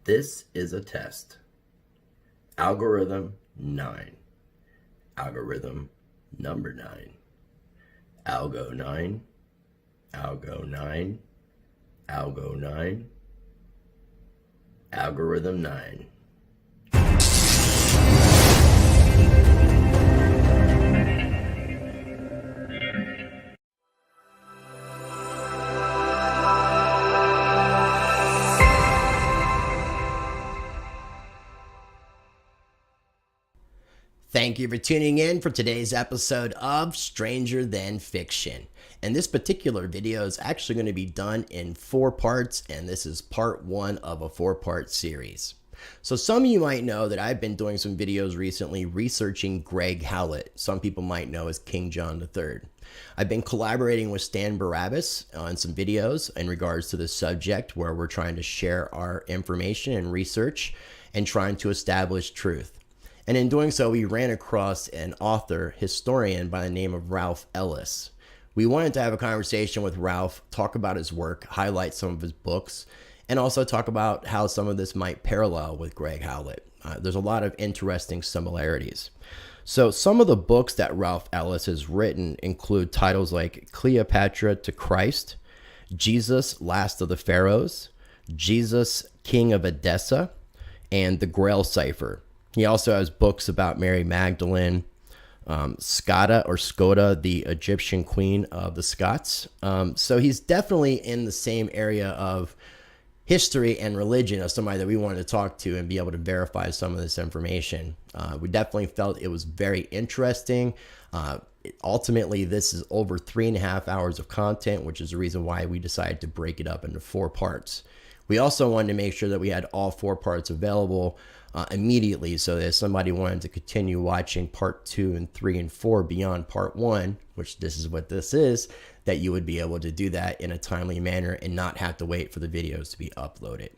This is a test. Algorithm 9. Algorithm number 9. Algo 9. Algo 9. Algo 9. Algorithm 9. Thank you for tuning in for today's episode of Stranger Than Fiction. And this particular video is actually going to be done in 4 parts, and this is part 1 of a 4-part series. So some of you might know that I've been doing some videos recently researching Greg Howlett. Some people might know as King John III. I've been collaborating with Stan Barabbas on some videos in regards to this subject where we're trying to share our information and research and trying to establish truth. And in doing so, we ran across an author, historian by the name of Ralph Ellis. We wanted to have a conversation with Ralph, talk about his work, highlight some of his books, and also talk about how some of this might parallel with Greg Howlett. There's a lot of interesting similarities. So some of the books that Ralph Ellis has written include titles like Cleopatra to Christ, Jesus, Last of the Pharaohs, Jesus, King of Edessa, and The Grail Cipher. He also has books about Mary Magdalene, Skoda, the Egyptian queen of the Scots. So he's definitely in the same area of history and religion as somebody that we wanted to talk to and be able to verify some of this information. We definitely felt it was very interesting. Ultimately, this is over 3.5 hours of content, which is the reason why we decided to break it up into 4 parts. We also wanted to make sure that we had all 4 parts available immediately, so that if somebody wanted to continue watching part 2 and 3 and 4 beyond part 1, which this is what this is, that you would be able to do that in a timely manner and not have to wait for the videos to be uploaded.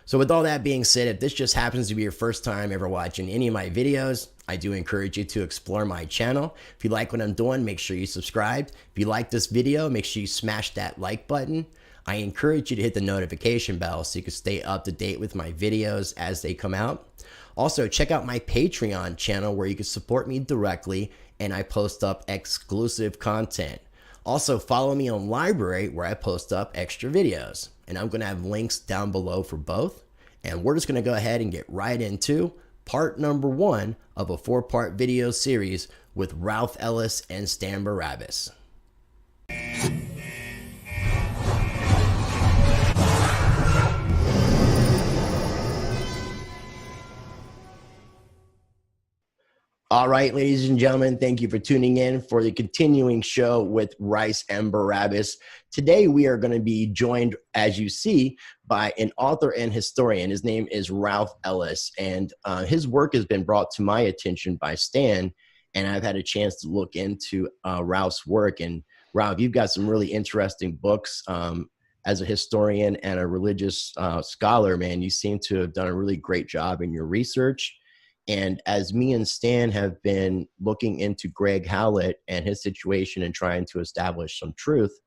So with all that being said, if this just happens to be your first time ever watching any of my videos, I do encourage you to explore my channel. If you like what I'm doing, make sure you subscribe. If you like this video, make sure you smash that like button. I encourage you to hit the notification bell so you can stay up to date with my videos as they come out. Also, check out my Patreon channel where you can support me directly and I post up exclusive content. Also, follow me on Library where I post up extra videos. And I'm going to have links down below for both. And we're just going to go ahead and get right into part number 1 of a 4-part video series with Ralph Ellis and Stan Barabbas. All right, ladies and gentlemen, thank you for tuning in for the continuing show with Rice and Barabbas. Today, we are going to be joined, as you see, by an author and historian. His name is Ralph Ellis, and his work has been brought to my attention by Stan, and I've had a chance to look into Ralph's work. And Ralph, you've got some really interesting books. As a historian and a religious scholar, man, you seem to have done a really great job in your research. And as me and Stan have been looking into Greg Howlett and his situation and trying to establish some truth,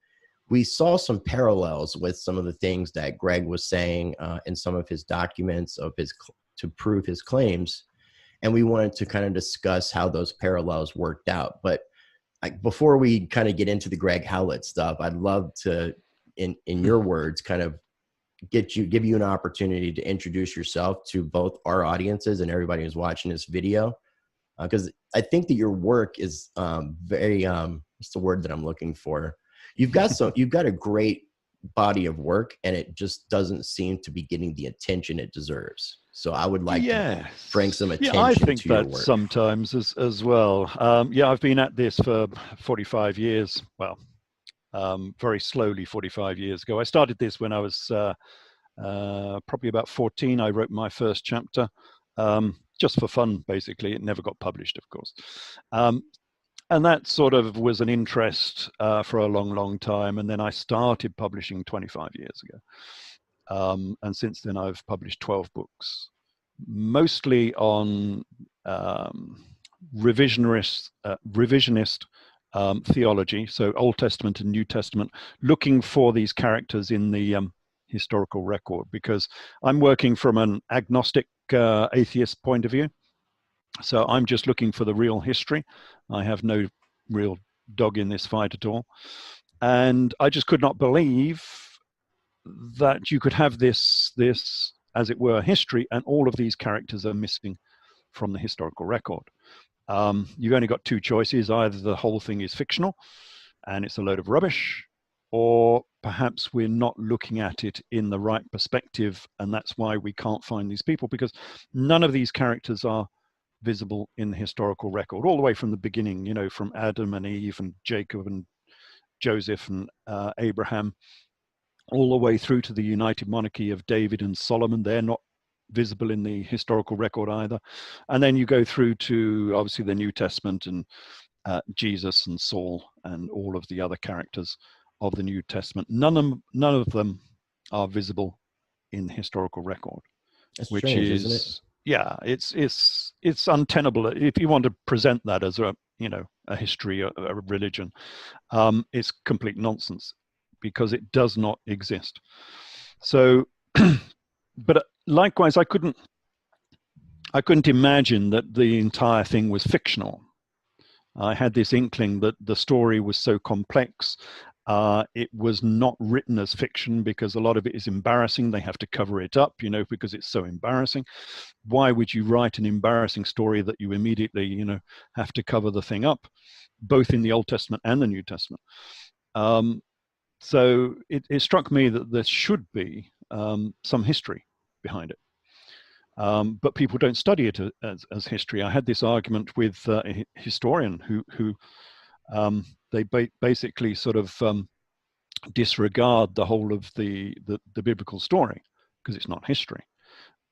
we saw some parallels with some of the things that Greg was saying in some of his documents to prove his claims. And we wanted to kind of discuss how those parallels worked out. But before we kind of get into the Greg Howlett stuff, I'd love to, in your words, kind of give you an opportunity to introduce yourself to both our audiences and everybody who's watching this video, because I think that your work is very what's the word that I'm looking for? You've got a great body of work, and it just doesn't seem to be getting the attention it deserves. So I would like to bring some attention I think to your that work. sometimes as well. I've been at this for 45 years. Well, very slowly 45 years ago. I started this when I was probably about 14. I wrote my first chapter just for fun, basically. It never got published, of course. And that sort of was an interest for a long, long time. And then I started publishing 25 years ago. And since then, I've published 12 books, mostly on revisionist theology, so Old Testament and New Testament, looking for these characters in the historical record, because I'm working from an agnostic atheist point of view. So I'm just looking for the real history. I have no real dog in this fight at all. And I just could not believe that you could have this, as it were, history, and all of these characters are missing from the historical record. You've only got two choices. Either the whole thing is fictional and it's a load of rubbish, or perhaps we're not looking at it in the right perspective, and that's why we can't find these people, because none of these characters are visible in the historical record, all the way from the beginning, you know, from Adam and Eve and Jacob and Joseph and Abraham, all the way through to the united monarchy of David and Solomon. They're not visible in the historical record either. And then you go through to obviously the New Testament and Jesus and Saul and all of the other characters of the New Testament. None of them are visible in the historical record. That's which strange, is, isn't it? yeah, it's untenable. If you want to present that as a, you know, a history, a religion, it's complete nonsense, because it does not exist. So, but likewise, I couldn't imagine that the entire thing was fictional. I had this inkling that the story was so complex. It was not written as fiction, because a lot of it is embarrassing. They have to cover it up, you know, because it's so embarrassing. Why would you write an embarrassing story that you immediately, you know, have to cover the thing up, both in the Old Testament and the New Testament? So it struck me that there should be some history behind it. But people don't study it as history. I had this argument with a historian who they basically sort of disregard the whole of the biblical story, because it's not history.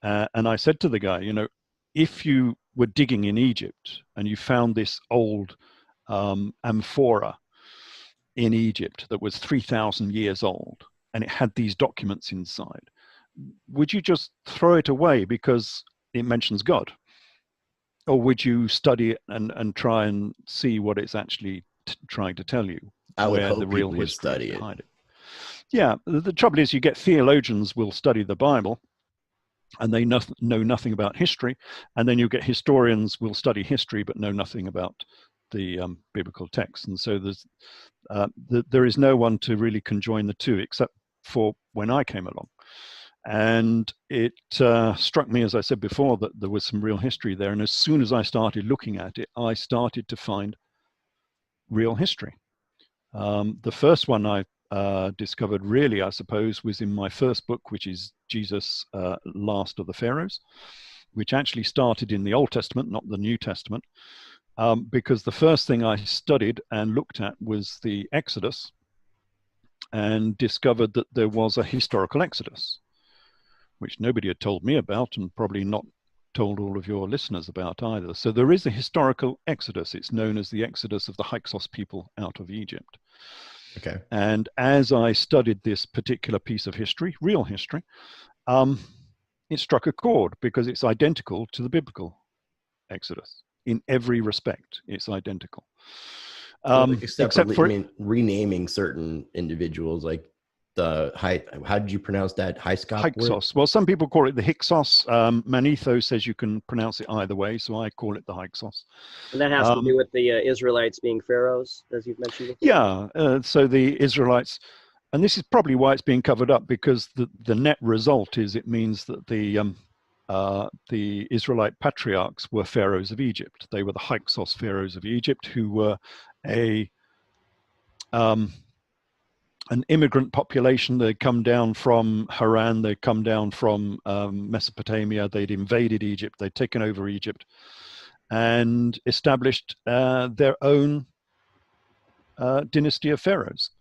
And I said to the guy, you know, if you were digging in Egypt and you found this old amphora in Egypt that was 3,000 years old, and it had these documents inside, would you just throw it away because it mentions God? Or would you study it and try and see what it's actually trying to tell you? I would where hope the real people would history study it. behind it. Yeah, the trouble is you get theologians will study the Bible and they know nothing about history, and then you get historians will study history but know nothing about the biblical text. And so there is no one to really conjoin the two, except for when I came along. And it struck me, as I said before, that there was some real history there. And as soon as I started looking at it, I started to find real history. The first one I discovered, really, I suppose, was in my first book, which is Jesus, Last of the Pharaohs, which actually started in the Old Testament, not the New Testament, because the first thing I studied and looked at was the Exodus, and discovered that there was a historical Exodus, which nobody had told me about, and probably not told all of your listeners about either. So there is a historical Exodus. It's known as the Exodus of the Hyksos people out of Egypt. Okay. And as I studied this particular piece of history, real history, it struck a chord, because it's identical to the biblical Exodus. In every respect, it's identical. Except for I mean, renaming certain individuals, like how did you pronounce that? Hyksos. Well, some people call it the Hyksos. Manetho says you can pronounce it either way, so I call it the Hyksos. And that has to do with the Israelites being pharaohs, as you've mentioned before? Yeah, so the Israelites, and this is probably why it's being covered up, because the net result is it means that the Israelite patriarchs were pharaohs of Egypt. They were the Hyksos pharaohs of Egypt, who were an immigrant population. They'd come down from Haran, they'd come down from Mesopotamia, they'd invaded Egypt, they'd taken over Egypt and established their own dynasty of pharaohs.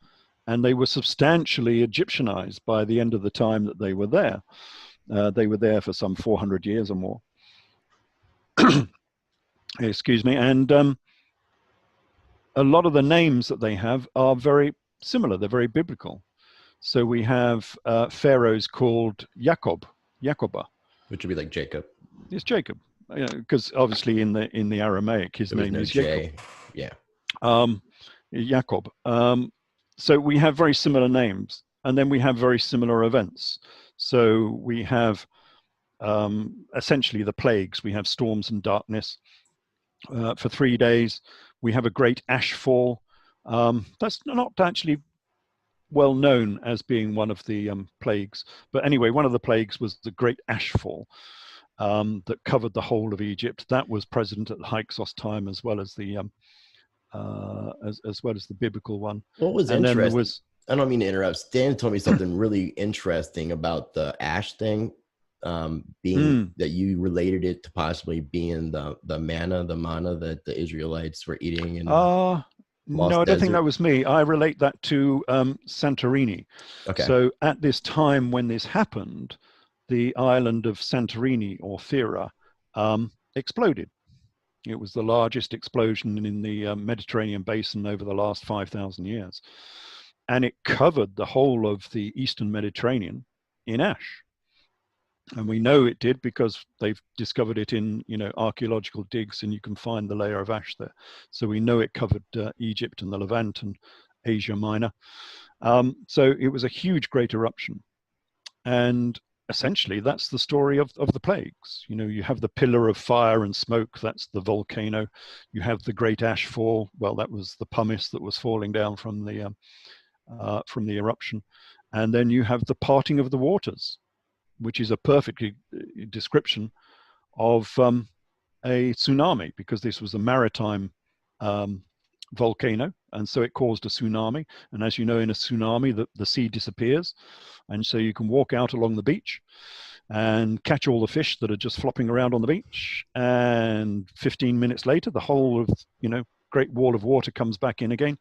And they were substantially Egyptianized by the end of the time that they were there. They were there for some 400 years or more. Excuse me. And a lot of the names that they have are very similar. They're very biblical. So we have pharaohs called Jacobah, which would be like Jacob. It's Jacob, because obviously in the Aramaic his name is Jacob. Yeah. Jacob. So we have very similar names. and then we have very similar events. So we have essentially the plagues. We have storms and darkness for 3 days. We have a great ash fall. That's not actually well known as being one of the plagues, but anyway, one of the plagues was the great ash fall that covered the whole of Egypt. That was present at Hyksos time, as well as the biblical one. What was and interesting? Then there was, I don't mean to interrupt. Dan told me something really interesting about the ash thing, being that you related it to possibly being the manna that the Israelites were eating. And no, I don't think that was me. I relate that to Santorini. Okay. So at this time when this happened, the island of Santorini, or Thera, exploded. It was the largest explosion in the Mediterranean basin over the last 5,000 years. And it covered the whole of the Eastern Mediterranean in ash. And we know it did because they've discovered it in, archaeological digs, and you can find the layer of ash there. So we know it covered Egypt and the Levant and Asia Minor. So it was a huge, great eruption. And essentially, that's the story of the plagues. You have the pillar of fire and smoke, that's the volcano. You have the great ash fall. Well, that was the pumice that was falling down from the eruption. And then you have the parting of the waters, which is a perfect description of a tsunami, because this was a maritime volcano, and so it caused a tsunami. And as you know, in a tsunami, the sea disappears, and so you can walk out along the beach and catch all the fish that are just flopping around on the beach, and 15 minutes later the whole of great wall of water comes back in again,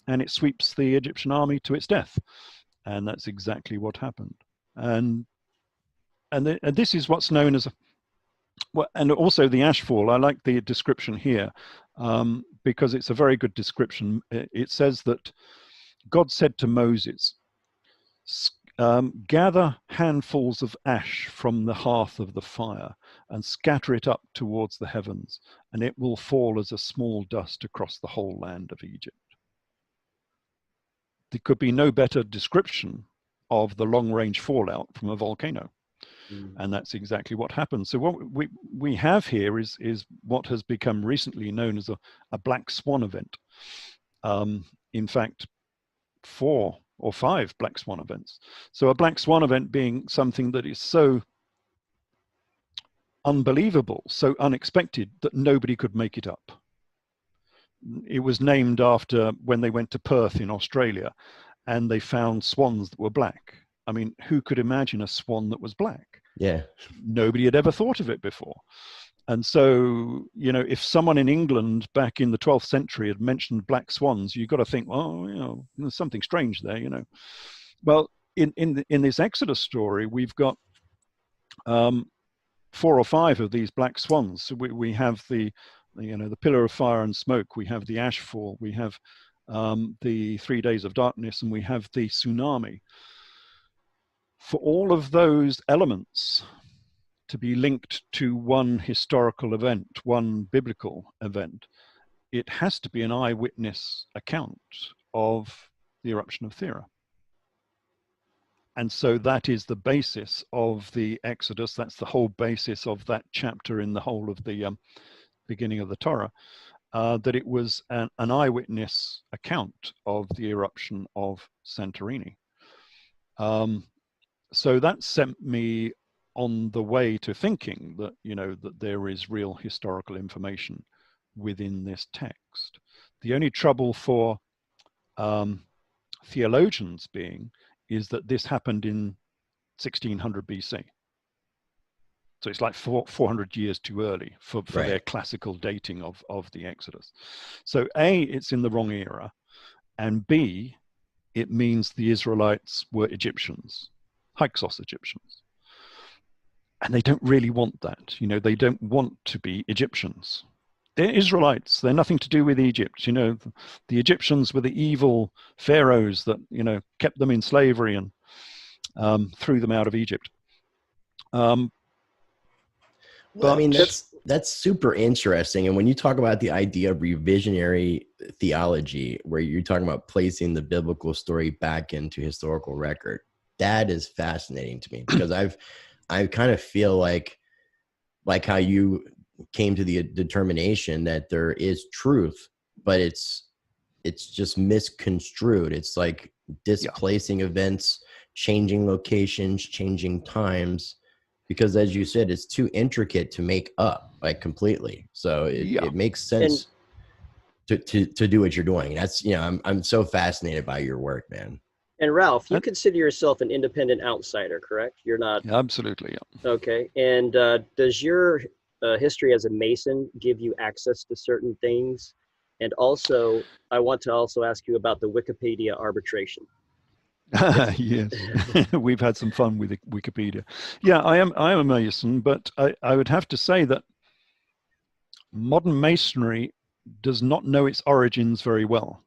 and it sweeps the Egyptian army to its death. And that's exactly what happened. And this is what's known as and also the ash fall. I like the description here because it's a very good description. It says that God said to Moses, gather handfuls of ash from the hearth of the fire and scatter it up towards the heavens, and it will fall as a small dust across the whole land of Egypt. There could be no better description of the long-range fallout from a volcano. And that's exactly what happened. So what we have here is what has become recently known as a black swan event. In fact, 4 or 5 black swan events. So a black swan event being something that is so unbelievable, so unexpected, that nobody could make it up. It was named after when they went to Perth in Australia and they found swans that were black. I mean, who could imagine a swan that was black? Yeah. Nobody had ever thought of it before. And so, if someone in England back in the 12th century had mentioned black swans, you've got to think, well, there's something strange there, Well, in this Exodus story, we've got 4 or 5 of these black swans. So we have the pillar of fire and smoke, we have the ash fall, we have the 3 days of darkness, and we have the tsunami. For all of those elements to be linked to one historical event, one biblical event, it has to be an eyewitness account of the eruption of Thera. And so that is the basis of the Exodus. That's the whole basis of that chapter in the whole of the beginning of the Torah, that it was an eyewitness account of the eruption of Santorini. So that sent me on the way to thinking that, that there is real historical information within this text. The only trouble for theologians is that this happened in 1600 BC. So it's like 400 years too early for Right. their classical dating of the Exodus. So A, it's in the wrong era, and B, it means the Israelites were Egyptians. Hyksos Egyptians. And they don't really want that. They don't want to be Egyptians. They're Israelites. They're nothing to do with Egypt. The Egyptians were the evil pharaohs that, kept them in slavery and threw them out of Egypt. Well, I mean, that's super interesting. And when you talk about the idea of revisionary theology, where you're talking about placing the biblical story back into historical record, that is fascinating to me, because I kind of feel like how you came to the determination that there is truth, but it's just misconstrued. It's like displacing events, changing locations, changing times, because as you said, it's too intricate to make up, like, completely. So it makes sense to do what you're doing. That's, I'm so fascinated by your work, man. And Ralph, you consider yourself an independent outsider, correct? You're not. Absolutely, yeah. Okay. And does your history as a Mason give you access to certain things? And also, I want to also ask you about the Wikipedia arbitration. Yes, we've had some fun with Wikipedia. Yeah, I am a Mason, but I would have to say that modern Masonry does not know its origins very well.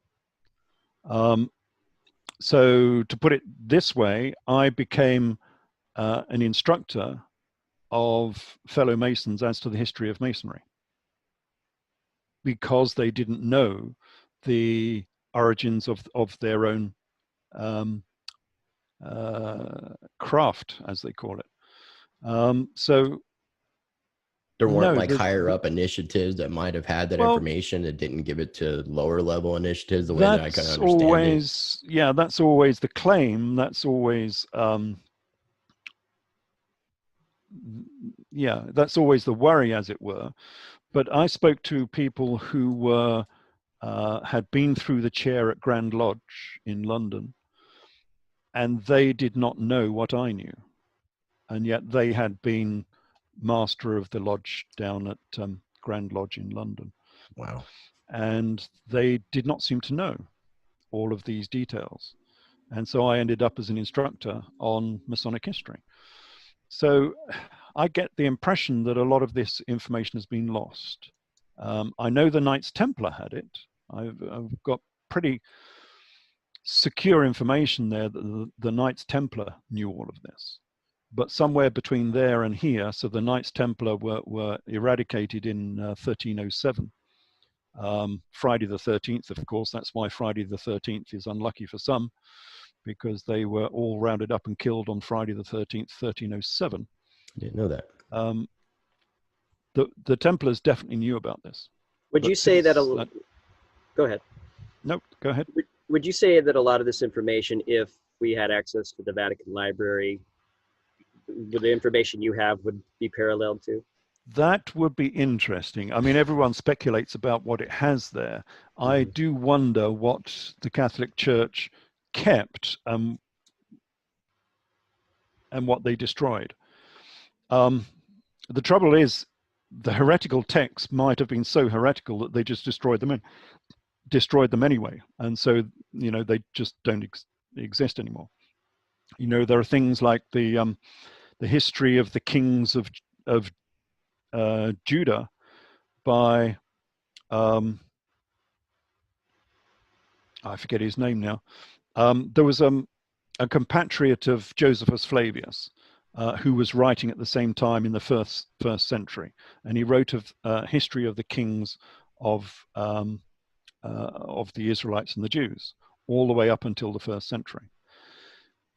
So to put it this way, I became an instructor of fellow Masons as to the history of Masonry, because they didn't know the origins of their own craft, as they call it. So there weren't higher up initiatives that might have had that information that didn't give it to lower level initiatives, the way that I kind of understand it. Yeah, that's always the claim. That's always that's always the worry, as it were. But I spoke to people who were had been through the chair at Grand Lodge in London, and they did not know what I knew, and yet they had been master of the lodge down at Grand Lodge in London. Wow. And they did not seem to know all of these details. And so I ended up as an instructor on Masonic history. So I get the impression that a lot of this information has been lost. I know the Knights Templar had it. I've got pretty secure information there that the Knights Templar knew all of this. But somewhere between there and here, so the Knights Templar were eradicated in 1307. Friday the 13th, of course, that's why Friday the 13th is unlucky for some, because they were all rounded up and killed on Friday the 13th, 1307. I didn't know that. The Templars definitely knew about this. Would you say that go ahead. No, go ahead. Would you say that a lot of this information, if we had access to the Vatican Library, the information you have would be paralleled to? That would be interesting. I mean, everyone speculates about what it has there. I do wonder what the Catholic Church kept and what they destroyed. The trouble is, the heretical texts might have been so heretical that they just destroyed them anyway, and so they just don't exist anymore. There are things like the history of the kings of Judah by I forget his name now. There was a compatriot of Josephus Flavius who was writing at the same time in the first century, and he wrote of history of the kings of the Israelites and the Jews all the way up until the 1st century.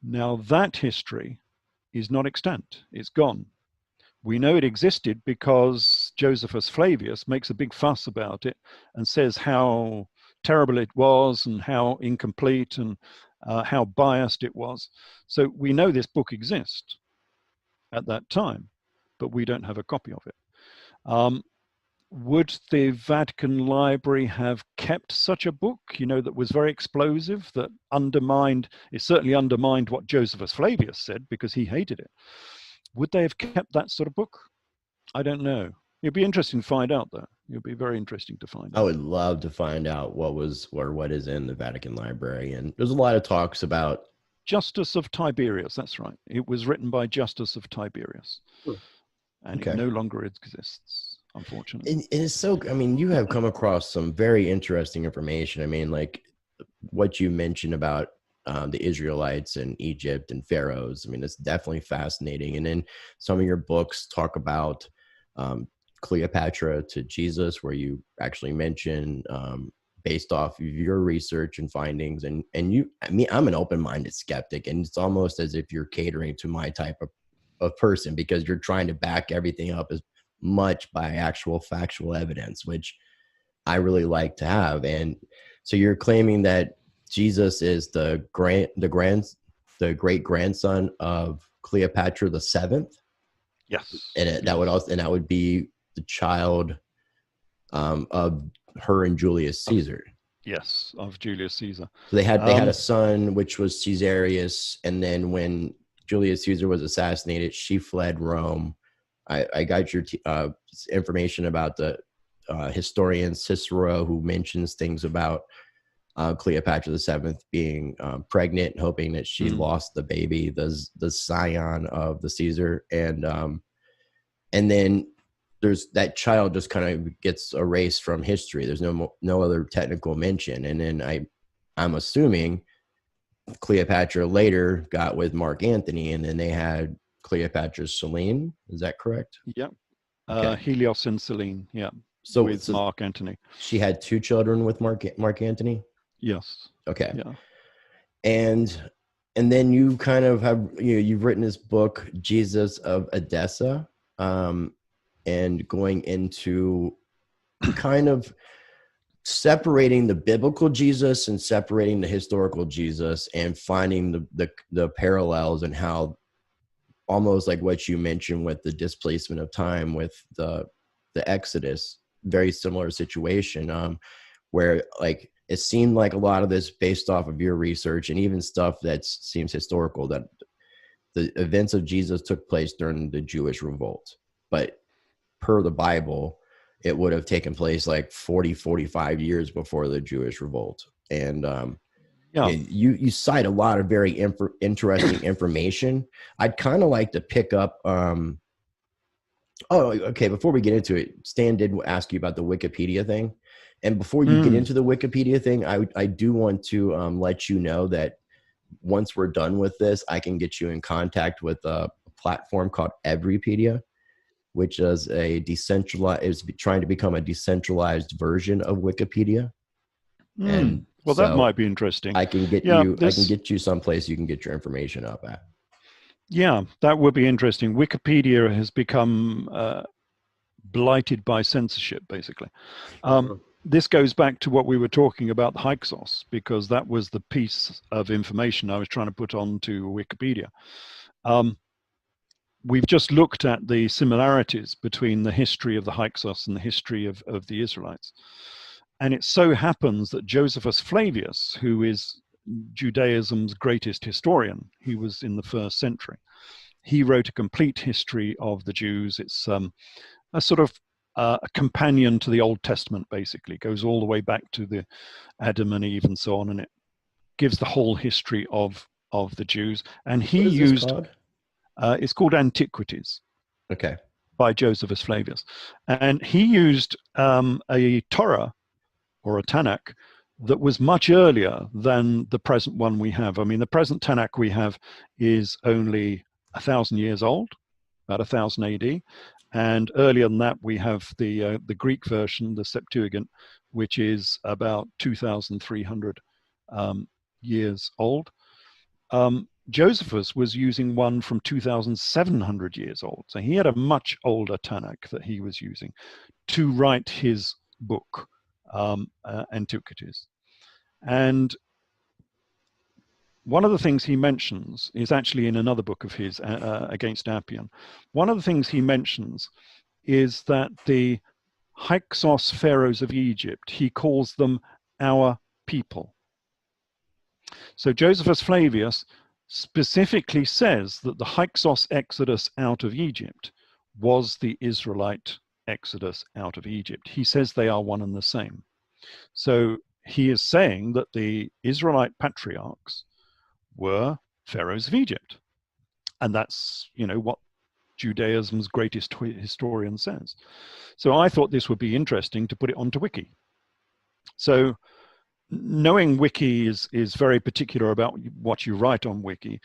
Now that history is not extant. It's gone. We know it existed because Josephus Flavius makes a big fuss about it and says how terrible it was and how incomplete and how biased it was. So we know this book exists at that time, but we don't have a copy of it. Would the Vatican Library have kept such a book, that was very explosive, that certainly undermined what Josephus Flavius said because he hated it? Would they have kept that sort of book? I don't know. It'd be interesting to find out, though. It'd be very interesting to find out. I would love to find out what is in the Vatican Library. And there's a lot of talks about Justus of Tiberius. That's right. It was written by Justus of Tiberius, and it no longer exists, unfortunately. And it's so. I mean, you have come across some very interesting information. I mean, like what you mentioned about the Israelites and Egypt and pharaohs. I mean, it's definitely fascinating. And then some of your books talk about Cleopatra to Jesus, where you actually mention based off of your research and findings, and I'm an open-minded skeptic, and it's almost as if you're catering to my type of person, because you're trying to back everything up as much by actual factual evidence, which I really like to have. And so you're claiming that Jesus is the great grandson of Cleopatra the Seventh, Yes. and that would be the child of her and Julius Caesar. Yes, of Julius Caesar. So they had a son, which was Caesarius, and then when Julius Caesar was assassinated, she fled Rome. I got your information about the historian Cicero, who mentions things about Cleopatra the Seventh being pregnant, hoping that she lost the baby, the scion of the Caesar, and then there's that child just kind of gets erased from history. There's no other technical mention, and then I'm assuming Cleopatra later got with Mark Antony, and then they had Cleopatra Selene. Is that correct? Yeah. Okay. Helios and Selene. Yeah. So with Mark Antony. She had 2 children with Mark Antony? Yes. Okay. Yeah. And then you kind of have, you've written this book, Jesus of Edessa, and going into kind of separating the biblical Jesus and separating the historical Jesus, and finding the parallels, and how almost like what you mentioned with the displacement of time with the Exodus, very similar situation, where like it seemed like a lot of this based off of your research, and even stuff that seems historical, that the events of Jesus took place during the Jewish revolt, but per the Bible, it would have taken place like 45 years before the Jewish revolt. And you cite a lot of very interesting information. I'd kind of like to pick up. Before we get into it, Stan did ask you about the Wikipedia thing. And before you get into the Wikipedia thing, I do want to let you know that once we're done with this, I can get you in contact with a platform called Everypedia, which is is trying to become a decentralized version of Wikipedia. And well, that might be interesting. I can get you someplace you can get your information up at. Yeah, that would be interesting. Wikipedia has become blighted by censorship, basically. This goes back to what we were talking about, the Hyksos, because that was the piece of information I was trying to put onto Wikipedia. We've just looked at the similarities between the history of the Hyksos and the history of the Israelites. And it so happens that Josephus Flavius, who is Judaism's greatest historian, he was in the 1st century, he wrote a complete history of the Jews. It's a sort of a companion to the Old Testament, basically. It goes all the way back to the Adam and Eve and so on, and it gives the whole history of the Jews. And he used... it's called Antiquities. Okay. By Josephus Flavius. And he used a Torah, or a Tanakh, that was much earlier than the present one we have. I mean, the present Tanakh we have is only 1,000 years old, about 1000 AD. And earlier than that, we have the Greek version, the Septuagint, which is about 2,300 years old. Josephus was using one from 2,700 years old. So he had a much older Tanakh that he was using to write his book, Antiquities. And one of the things he mentions is actually in another book of his, Against Appian. One of the things he mentions is that the Hyksos pharaohs of Egypt, he calls them our people. So Josephus Flavius specifically says that the Hyksos exodus out of Egypt was the Israelite exodus out of Egypt. He says they are one and the same. So he is saying that the Israelite patriarchs were pharaohs of Egypt. And that's, what Judaism's greatest historian says. So I thought this would be interesting to put it onto Wiki. So knowing Wiki is very particular about what you write on Wiki.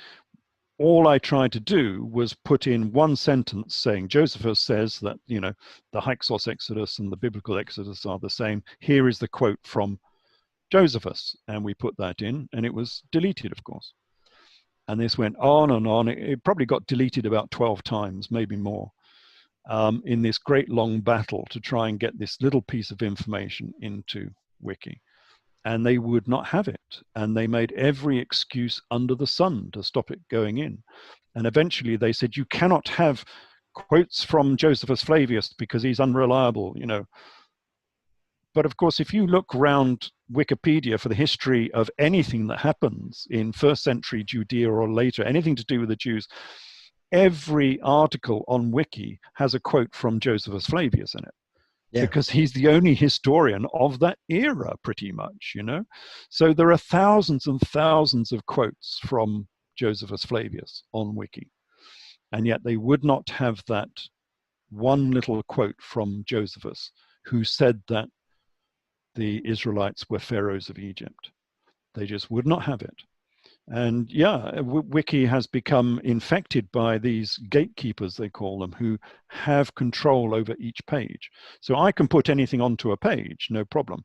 all I tried to do was put in one sentence saying, Josephus says that, you know, the Hyksos Exodus and the biblical Exodus are the same. Here is the quote from Josephus. And we put that in, and it was deleted, of course. And this went on and on. It probably got deleted about 12 times, maybe more, in this great long battle to try and get this little piece of information into Wiki. And they would not have it. And they made every excuse under the sun to stop it going in. And eventually they said, you cannot have quotes from Josephus Flavius because he's unreliable, you know. But of course, if you look around Wikipedia for the history of anything that happens in first century Judea or later, anything to do with the Jews, every article on Wiki has a quote from Josephus Flavius in it. Yeah. Because he's the only historian of that era, pretty much, you know. So there are thousands and thousands of quotes from Josephus Flavius on Wiki. And yet they would not have that one little quote from Josephus, who said that the Israelites were pharaohs of Egypt. They just would not have it. And yeah, Wiki has become infected by these gatekeepers, they call them, who have control over each page. So I can put anything onto a page, no problem.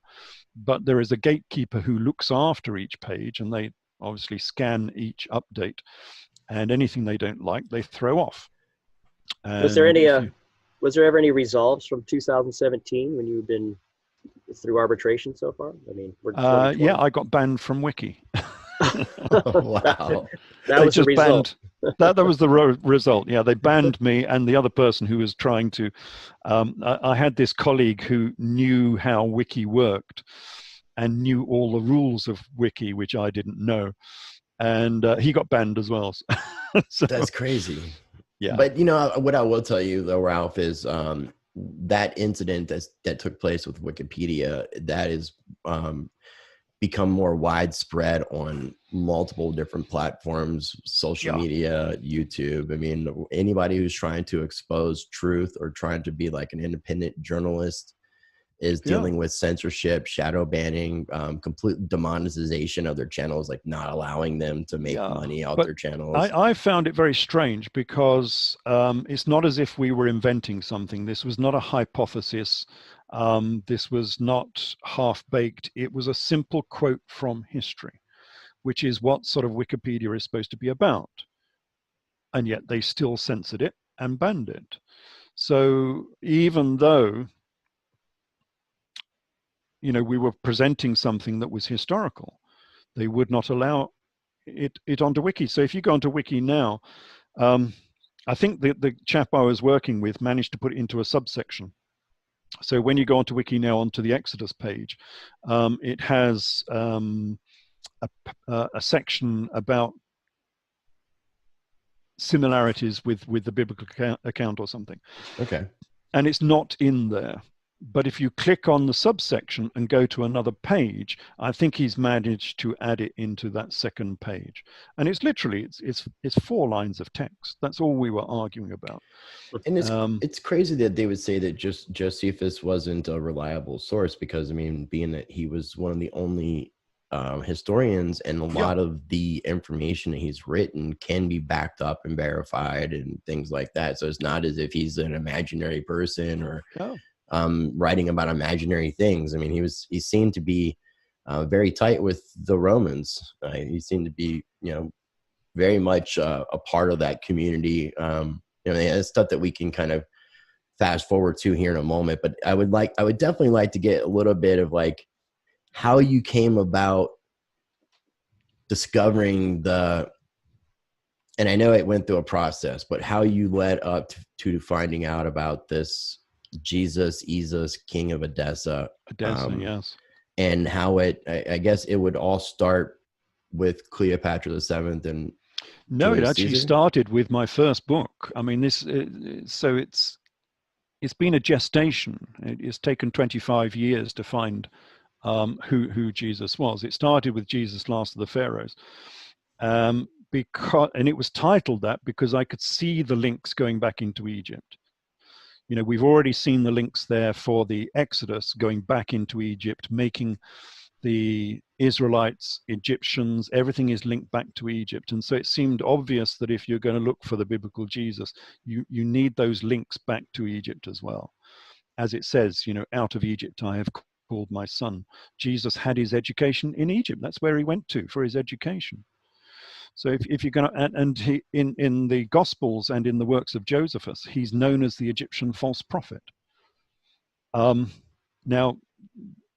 But there is a gatekeeper who looks after each page, and they obviously scan each update. And anything they don't like, they throw off. And was there ever any resolves from 2017 when you've been through arbitration so far? I mean, yeah, I got banned from Wiki. Wow. That was the result. That was the result. Yeah, they banned me and the other person who was trying to. I had this colleague who knew how Wiki worked and knew all the rules of Wiki, which I didn't know, and he got banned as well. So, that's crazy. Yeah, but you know what I will tell you though, Ralph, is that incident that took place with Wikipedia, that is become more widespread on multiple different platforms, social media, YouTube. I mean, anybody who's trying to expose truth or trying to be like an independent journalist is dealing with censorship, shadow banning, complete demonetization of their channels, like not allowing them to make money out their channels. I found it very strange because it's not as if we were inventing something. This was not a hypothesis. This was not half-baked. It was a simple quote from history, which is what sort of Wikipedia is supposed to be about. And yet they still censored it and banned it. So even though, you know, we were presenting something that was historical, they would not allow it onto Wiki. So if you go onto Wiki now, I think the chap I was working with managed to put it into a subsection. So when you go onto Wiki now, onto the Exodus page, it has a section about similarities with the biblical account or something. Okay. And it's not in there. But if you click on the subsection and go to another page, I think he's managed to add it into that second page. And it's literally, it's 4 lines of text. That's all we were arguing about. And it's crazy that they would say that just Josephus wasn't a reliable source, because I mean, being that he was one of the only historians, and a lot of the information that he's written can be backed up and verified and things like that. So it's not as if he's an imaginary person or writing about imaginary things. I mean, he seemed to be very tight with the Romans. He seemed to be, you know, very much a part of that community. You know, it's stuff that we can kind of fast forward to here in a moment. But I would definitely like to get a little bit of like how you came about discovering and I know it went through a process, but how you led up to finding out about this Jesus, King of Edessa. Yes. And how I guess it would all start with Cleopatra VII and no, it actually started with my first book. I mean, so it's been a gestation. It's taken 25 years to find who Jesus was. It started with Jesus, Last of the Pharaohs, and it was titled that because I could see the links going back into Egypt. You know, we've already seen the links there for the Exodus going back into Egypt, making the Israelites, Egyptians, everything is linked back to Egypt. And so it seemed obvious that if you're going to look for the biblical Jesus, you need those links back to Egypt as well. As it says, out of Egypt I have called my son. Jesus had his education in Egypt. That's where he went to for his education. So if you're going to, and he, in the Gospels and in the works of Josephus, he's known as the Egyptian false prophet. Now,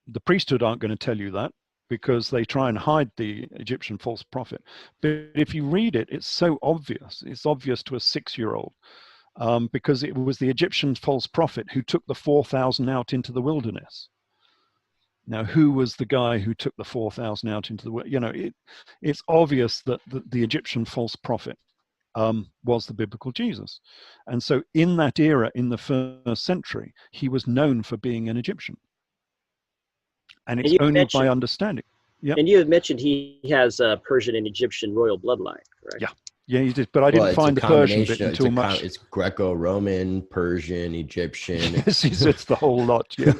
the priesthood aren't going to tell you that, because they try and hide the Egyptian false prophet. But if you read it, it's so obvious. It's obvious to a 6-year-old, because it was the Egyptian false prophet who took the 4,000 out into the wilderness. Now, who was the guy who took the 4,000 out into the wilderness? It's obvious that the Egyptian false prophet was the biblical Jesus. And so in that era, in the 1st century, he was known for being an Egyptian. And it's only by understanding. Yep. And you had mentioned he has a Persian and Egyptian royal bloodline, correct? Yeah, he did. But I didn't find the Persian bit until much. It's Greco-Roman, Persian, Egyptian. Yes, it's the whole lot. Yeah.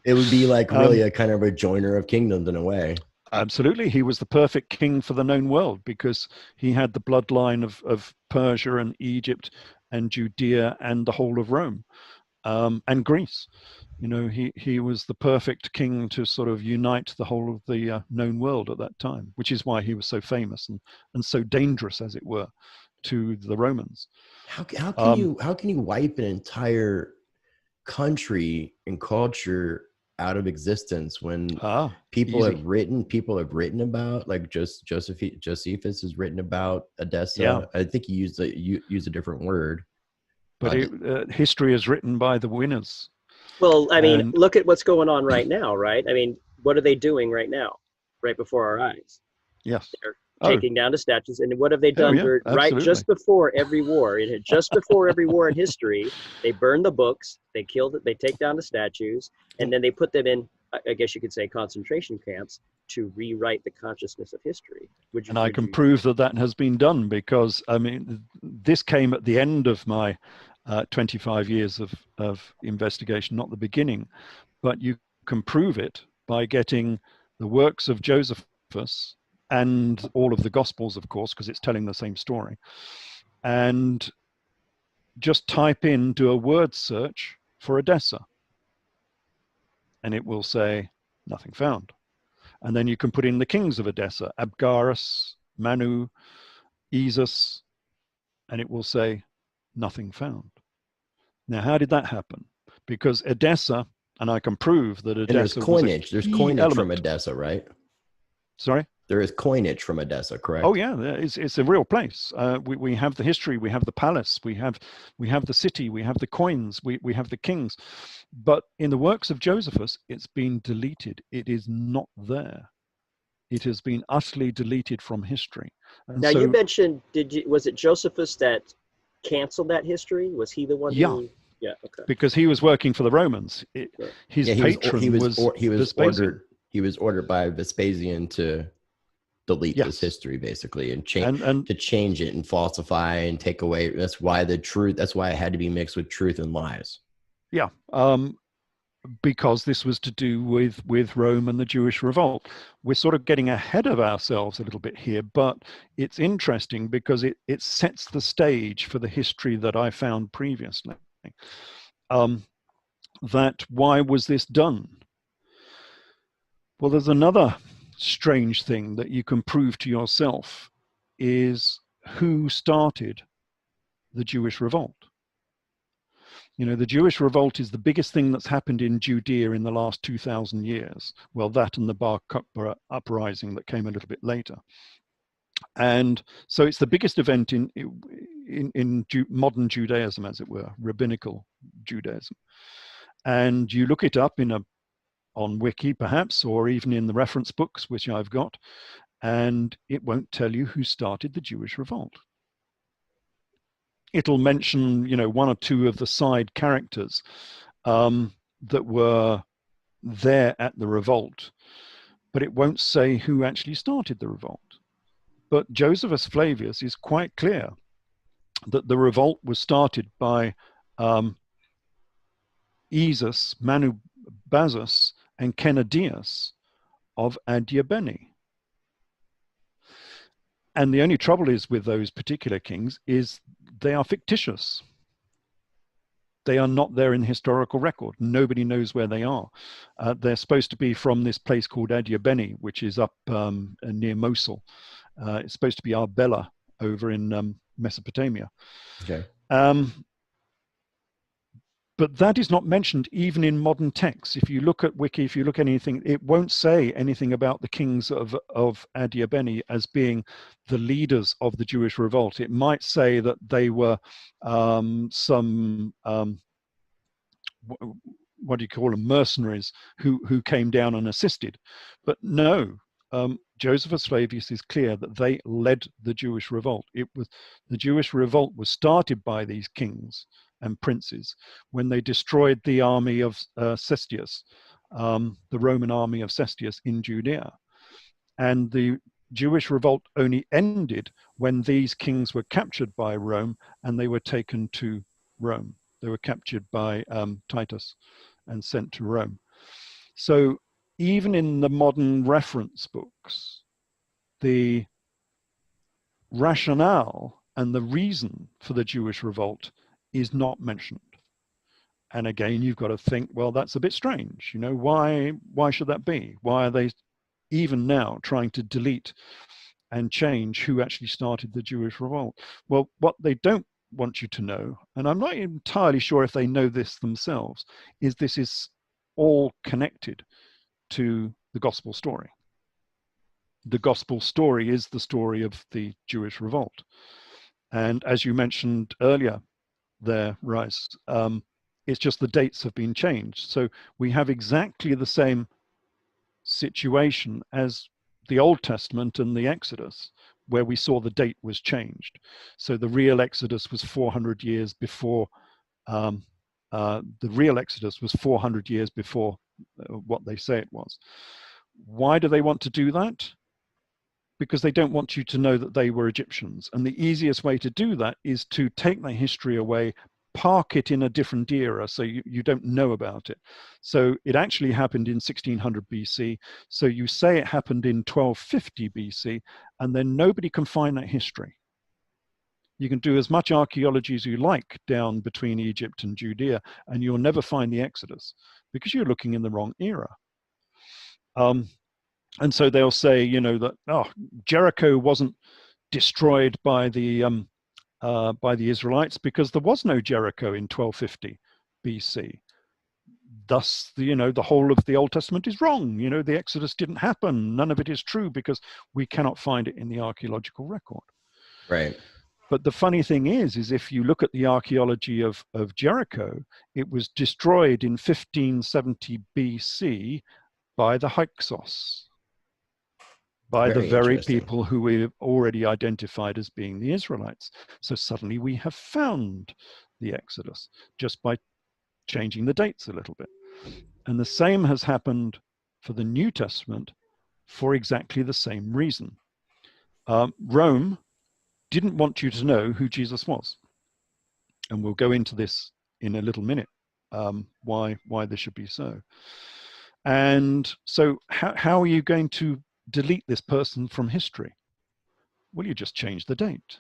It would be like really a kind of a joiner of kingdoms in a way. Absolutely. He was the perfect king for the known world, because he had the bloodline of Persia and Egypt and Judea and the whole of Rome, and Greece. He was the perfect king to sort of unite the whole of the known world at that time, which is why he was so famous and so dangerous, as it were, to the Romans. How can you wipe an entire country and culture out of existence when people have written about, like Josephus has written about Edessa? Yeah. I think he used a different word. But history is written by the winners. Well, I mean, look at what's going on right now, right? I mean, what are they doing right now, right before our eyes? Yes. They're taking down the statues. And what have they done? Right just before every war, just before every war in history, they burn the books, they killed it, they take down the statues, and then they put them in, I guess you could say, concentration camps to rewrite the consciousness of history. I can prove that has been done, because, I mean, this came at the end of my 25 years of investigation, not the beginning, but you can prove it by getting the works of Josephus and all of the Gospels, of course, because it's telling the same story, and just do a word search for Edessa, and it will say nothing found. And then you can put in the kings of Edessa, Abgarus, Manu, Esus, and it will say nothing found. Now, how did that happen? Because Edessa, and I can prove that Edessa. And there's coinage from Edessa, right? Sorry? There is coinage from Edessa, correct? Oh yeah, it's a real place. We have the history, we have the palace, we have the city, we have the coins, we have the kings. But in the works of Josephus, it's been deleted. It is not there. It has been utterly deleted from history. And now, you mentioned, was it Josephus that canceled that history? Was he the one who? Yeah, okay. Because he was working for the Romans. His patron was Vespasian. He was ordered by Vespasian to delete this history, basically, and to change it and falsify and take away. That's why it had to be mixed with truth and lies. Yeah, because this was to do with Rome and the Jewish revolt. We're sort of getting ahead of ourselves a little bit here, but it's interesting because it sets the stage for the history that I found previously. That why was this done? Well, there's another strange thing that you can prove to yourself, is who started the Jewish revolt. The Jewish revolt is the biggest thing that's happened in Judea in the last 2,000 years. Well, that and the Bar Kokhba uprising that came a little bit later. And so it's the biggest event in modern Judaism, as it were, rabbinical Judaism. And you look it up on Wiki, perhaps, or even in the reference books, which I've got, and it won't tell you who started the Jewish revolt. It'll mention, one or two of the side characters that were there at the revolt, but it won't say who actually started the revolt. But Josephus Flavius is quite clear that the revolt was started by Esus, Manubazus, and Kenadius of Adiabeni. And the only trouble is with those particular kings is they are fictitious. They are not there in the historical record. Nobody knows where they are. They're supposed to be from this place called Adiabeni, which is up near Mosul. It's supposed to be Arbela over in Mesopotamia. Okay. But that is not mentioned even in modern texts. If you look at Wiki, if you look at anything, it won't say anything about the kings of Adiabeni as being the leaders of the Jewish revolt. It might say that they were some, what do you call them, mercenaries who came down and assisted. But no, Josephus Flavius is clear that they led the Jewish revolt. The Jewish revolt was started by these kings and princes when they destroyed the army of Cestius, the Roman army of Cestius in Judea. And the Jewish revolt only ended when these kings were captured by Rome and they were taken to Rome. They were captured by Titus and sent to Rome. So even in the modern reference books, the rationale and the reason for the Jewish revolt is not mentioned. And again, you've got to think, well, that's a bit strange. You know, why should that be? Why are they even now trying to delete and change who actually started the Jewish revolt? Well, what they don't want you to know, and I'm not entirely sure if they know this themselves, is this is all connected to the gospel story. The gospel story is the story of the Jewish revolt. And as you mentioned earlier there, Rice, it's just the dates have been changed. So we have exactly the same situation as the Old Testament and the Exodus, where we saw the date was changed. So the real Exodus was 400 years before, the real Exodus was 400 years before what they say it was. Why do they want to do that? Because they don't want you to know that they were Egyptians. And the easiest way to do that is to take their history away, park it in a different era so you don't know about it. So it actually happened in 1600 BC. So you say it happened in 1250 BC, and then nobody can find that history. You can do as much archaeology as you like down between Egypt and Judea, and you'll never find the Exodus because you're looking in the wrong era. And so they'll say, you know, that Jericho wasn't destroyed by the Israelites because there was no Jericho in 1250 BC. Thus, the whole of the Old Testament is wrong. You know, the Exodus didn't happen. None of it is true because we cannot find it in the archaeological record. Right. But the funny thing is if you look at the archaeology of Jericho, it was destroyed in 1570 BC by the Hyksos, by the very people who we've already identified as being the Israelites. So suddenly we have found the Exodus just by changing the dates a little bit. And the same has happened for the New Testament for exactly the same reason. Rome didn't want you to know who Jesus was. And we'll go into this in a little minute, why this should be so. And so how are you going to delete this person from history? Well, you just change the date.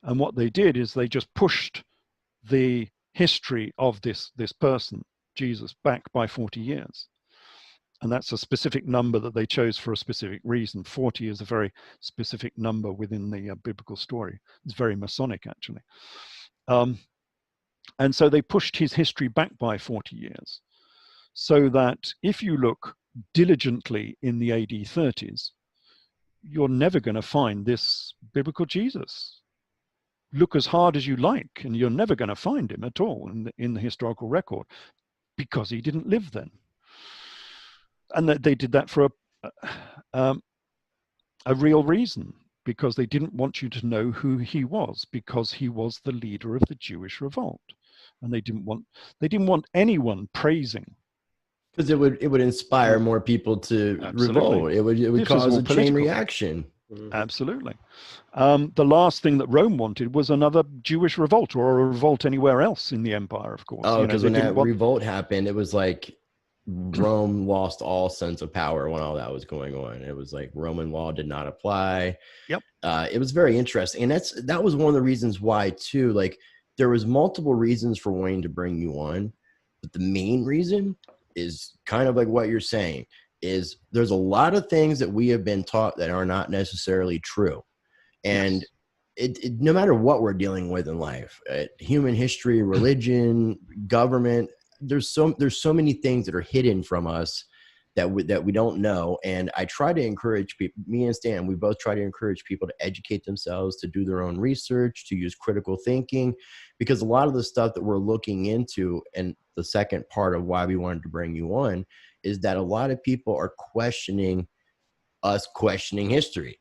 And what they did is they just pushed the history of this person, Jesus, back by 40 years. And that's a specific number that they chose for a specific reason. 40 is a very specific number within the biblical story. It's very Masonic, actually. And so they pushed his history back by 40 years. So that if you look diligently in the AD 30s, you're never going to find this biblical Jesus. Look as hard as you like, and you're never going to find him at all in the historical record because he didn't live then. And they did that for a real reason, because they didn't want you to know who he was, because he was the leader of the Jewish revolt, and they didn't want anyone praising. Because it would inspire more people to revolt. It would cause a chain reaction. Absolutely. The last thing that Rome wanted was another Jewish revolt or a revolt anywhere else in the empire, of course. Oh, because when that revolt happened, it was like Rome lost all sense of power when all that was going on. It was like Roman law did not apply. Yep. It was very interesting. And that was one of the reasons why too, like there was multiple reasons for wanting to bring you on, but the main reason is kind of like what you're saying is there's a lot of things that we have been taught that are not necessarily true. And no matter what we're dealing with in life, human history, religion, government, there's so many things that are hidden from us that we don't know. And I try to encourage people, me and Stan, we both try to encourage people to educate themselves, to do their own research, to use critical thinking, because a lot of the stuff that we're looking into, and the second part of why we wanted to bring you on, is that a lot of people are questioning us questioning history.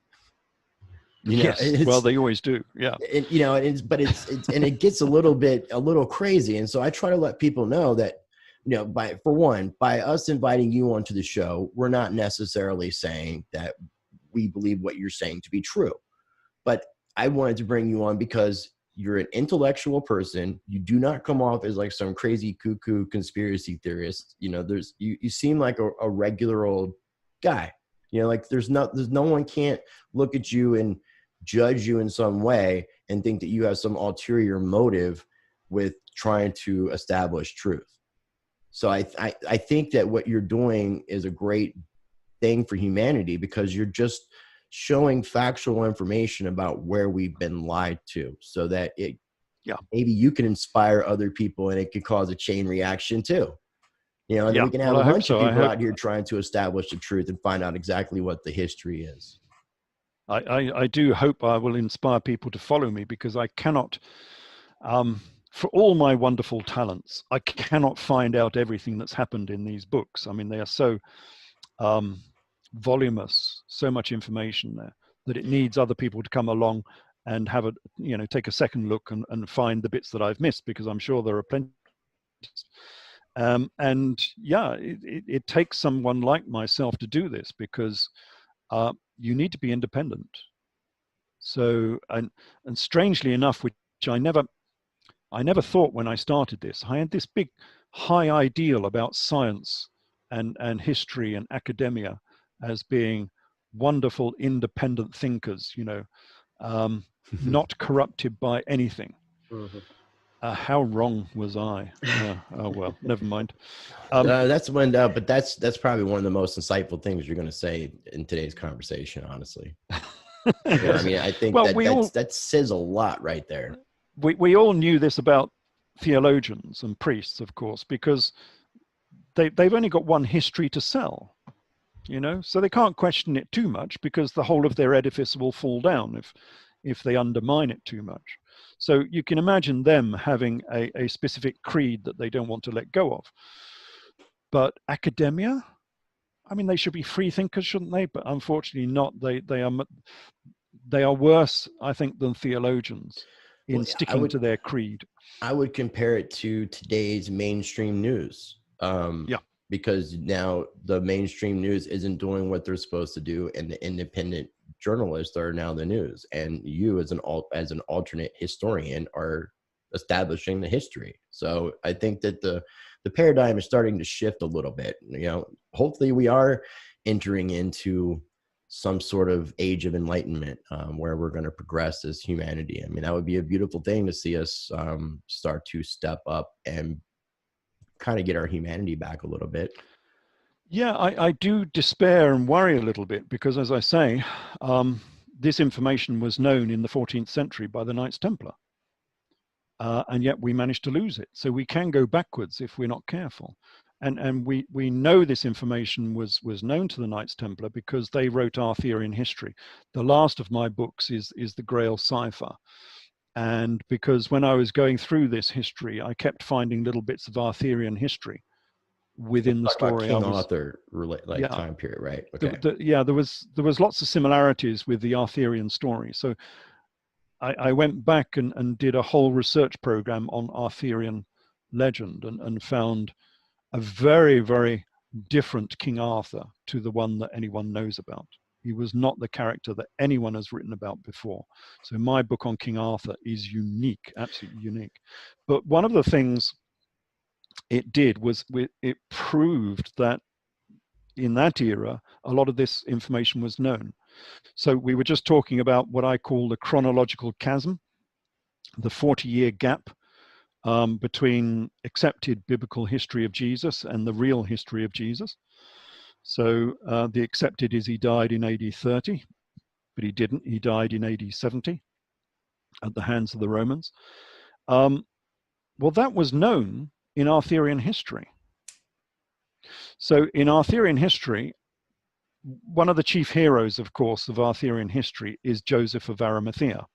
Yes, well, they always do. Yeah. And, and it gets a little crazy. And so I try to let people know that, by us inviting you onto the show, we're not necessarily saying that we believe what you're saying to be true. But I wanted to bring you on because you're an intellectual person. You do not come off as like some crazy cuckoo conspiracy theorist. You seem like a regular old guy. Like there's no one can't look at you and judge you in some way and think that you have some ulterior motive with trying to establish truth. So I think that what you're doing is a great thing for humanity, because you're just showing factual information about where we've been lied to, so that maybe you can inspire other people and it could cause a chain reaction too. And then we can have a bunch of people out here trying to establish the truth and find out exactly what the history is. I do hope I will inspire people to follow me, because I cannot, for all my wonderful talents, I cannot find out everything that's happened in these books. I mean, they are so voluminous, so much information there, that it needs other people to come along and have take a second look and find the bits that I've missed, because I'm sure there are plenty. It takes someone like myself to do this, because you need to be independent. So, and strangely enough, which I never thought when I started this, I had this big high ideal about science and history and academia as being wonderful independent thinkers, not corrupted by anything. Mm-hmm. How wrong was I? Oh well, never mind. That's probably one of the most insightful things you're going to say in today's conversation, honestly. I think that says a lot right there. We all knew this about theologians and priests, of course, because they've only got one history to sell, so they can't question it too much, because the whole of their edifice will fall down if they undermine it too much. So you can imagine them having a specific creed that they don't want to let go of. But academia, they should be free thinkers, shouldn't they? But unfortunately not. They are worse, I think, than theologians in sticking to their creed. I would compare it to today's mainstream news. Because now the mainstream news isn't doing what they're supposed to do, and the independent journalists are now the news, and you as an alternate historian are establishing the history. So I think that the paradigm is starting to shift a little bit. Hopefully we are entering into some sort of age of enlightenment where we're going to progress as humanity. That would be a beautiful thing to see us start to step up and kind of get our humanity back a little bit. Yeah, I do despair and worry a little bit, because, as I say, this information was known in the 14th century by the Knights Templar, and yet we managed to lose it. So we can go backwards if we're not careful. And we know this information was known to the Knights Templar because they wrote Arthurian history. The last of my books is the Grail Cipher. And because when I was going through this history, I kept finding little bits of Arthurian history within the story. King Arthur time period, right? Okay. There was lots of similarities with the Arthurian story. So I went back and did a whole research program on Arthurian legend and found a very, very different King Arthur to the one that anyone knows about. He was not the character that anyone has written about before. So my book on King Arthur is unique, absolutely unique. But one of the things it did was it proved that in that era, a lot of this information was known. So we were just talking about what I call the chronological chasm, the 40-year gap between accepted biblical history of Jesus and the real history of Jesus. So the accepted is he died in AD 30, but he didn't. He died in AD 70 at the hands of the Romans. Well, that was known in Arthurian history. So in Arthurian history, one of the chief heroes, of course, of Arthurian history is Joseph of Arimathea,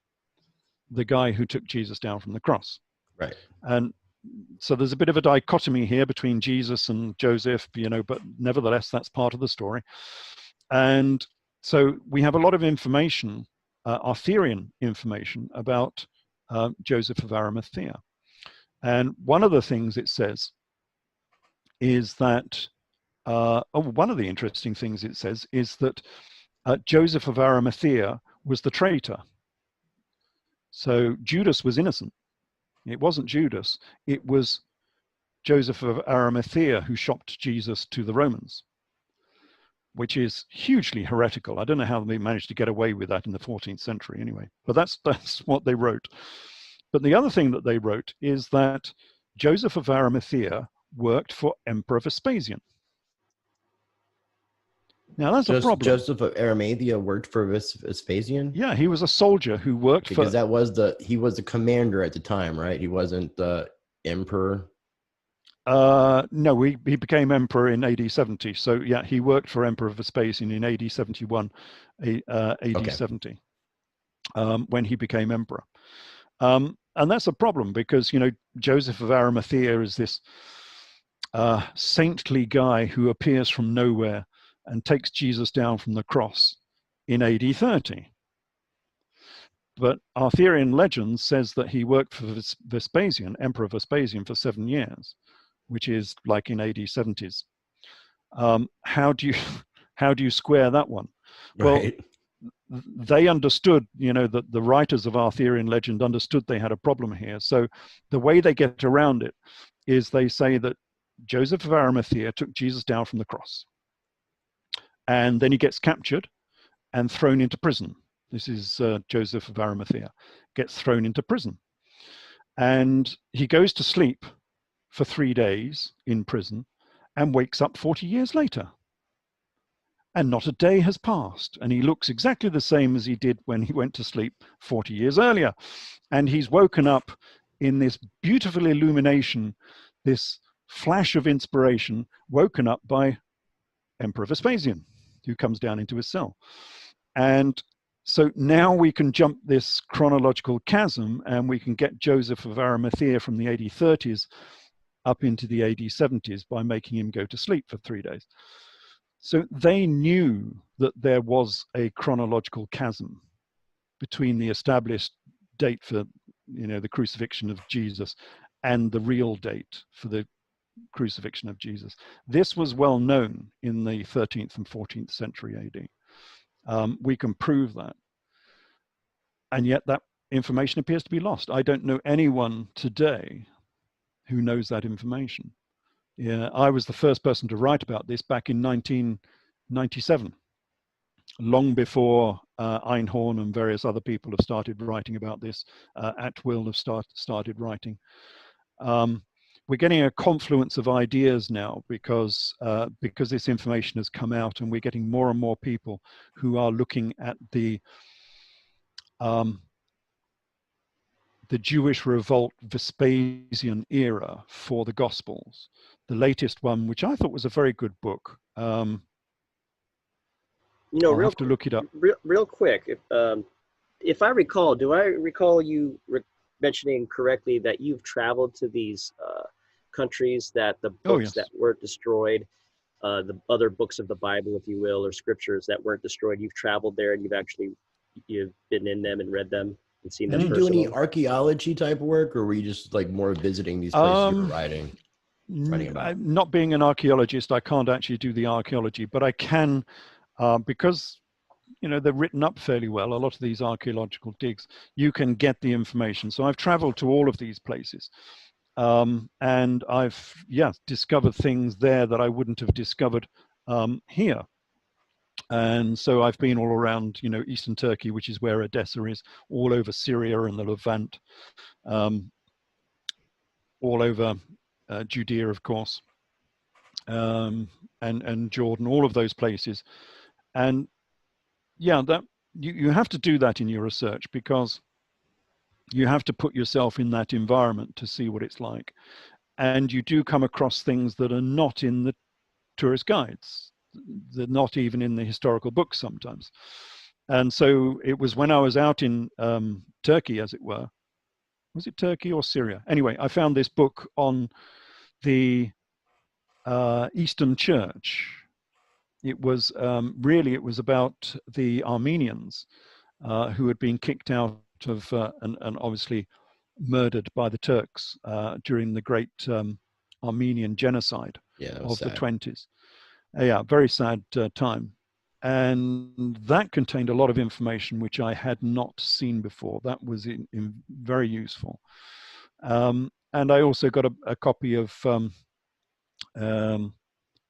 the guy who took Jesus down from the cross. Right. And so there's a bit of a dichotomy here between Jesus and Joseph, but nevertheless, that's part of the story. And so we have a lot of information, Arthurian information about Joseph of Arimathea. And one of the things it says is that, one of the interesting things it says is that Joseph of Arimathea was the traitor. So Judas was innocent. It wasn't Judas, it was Joseph of Arimathea who shopped Jesus to the Romans, which is hugely heretical. I don't know how they managed to get away with that in the 14th century anyway, but that's what they wrote. But the other thing that they wrote is that Joseph of Arimathea worked for Emperor Vespasian. Now that's a problem. Joseph of Arimathea worked for Vespasian? Yeah, he was a soldier who worked because he was the commander at the time, right? He wasn't the emperor. No, he became emperor in AD 70. So yeah, he worked for Emperor Vespasian in AD 71, AD 70, when he became emperor. And that's a problem because, Joseph of Arimathea is this saintly guy who appears from nowhere and takes Jesus down from the cross in AD 30. But Arthurian legend says that he worked for Vespasian, Emperor Vespasian, for 7 years, which is like in AD 70s. How do you square that one? Right. Well, they understood, that the writers of Arthurian legend understood they had a problem here. So the way they get around it is they say that Joseph of Arimathea took Jesus down from the cross. And then he gets captured and thrown into prison. This is Joseph of Arimathea, gets thrown into prison. And he goes to sleep for 3 days in prison and wakes up 40 years later. And not a day has passed. And he looks exactly the same as he did when he went to sleep 40 years earlier. And he's woken up in this beautiful illumination, this flash of inspiration, woken up by Emperor Vespasian, who comes down into his cell. And so now we can jump this chronological chasm and we can get Joseph of Arimathea from the AD 30s up into the AD 70s by making him go to sleep for 3 days. So they knew that there was a chronological chasm between the established date for, the crucifixion of Jesus and the real date for the crucifixion of Jesus. This was well known in the 13th and 14th century AD. We can prove that. And yet that information appears to be lost. I don't know anyone today who knows that information. Yeah, I was the first person to write about this back in 1997, long before Einhorn and various other people have started writing about this. Atwill have started writing. We're getting a confluence of ideas now because this information has come out, and we're getting more and more people who are looking at the Jewish revolt Vespasian era for the Gospels. The latest one, which I thought was a very good book. I'll have to look it up. Real quick, if I recall, do I recall you mentioning correctly that you've traveled to these countries that the books that weren't destroyed, the other books of the Bible, if you will, or scriptures that weren't destroyed, you've traveled there and you've been in them and read them and seen them. Did you do any archaeology type work, or were you just like more visiting these places you were writing about? Not being an archaeologist, I can't actually do the archaeology, but I can, because they're written up fairly well. A lot of these archaeological digs, you can get the information. So I've traveled to all of these places, And I've discovered things there that I wouldn't have discovered here. And so I've been all around, Eastern Turkey, which is where Edessa is, all over Syria and the Levant, all over Judea, of course, and Jordan, all of those places. And that you have to do that in your research, because you have to put yourself in that environment to see what it's like. And you do come across things that are not in the tourist guides. They're not even in the historical books sometimes. And so it was when I was out in Turkey, as it were. Was it Turkey or Syria? Anyway, I found this book on the Eastern Church. It was it was about the Armenians who had been kicked out of and obviously murdered by the Turks during the great Armenian genocide of the 20s. Very sad time. And that contained a lot of information which I had not seen before. That was very useful. And I also got a copy of the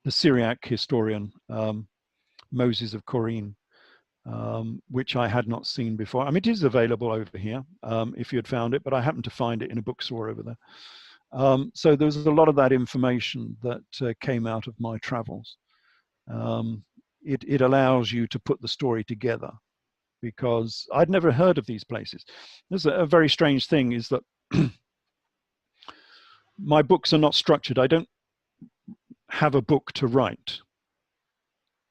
Syriac historian, Moses of Corinne, which I had not seen before. I mean, it is available over here if you had found it, but I happened to find it in a bookstore over there. So there's a lot of that information that came out of my travels. It allows you to put the story together, because I'd never heard of these places. There's a very strange thing is that my books are not structured. I don't have a book to write.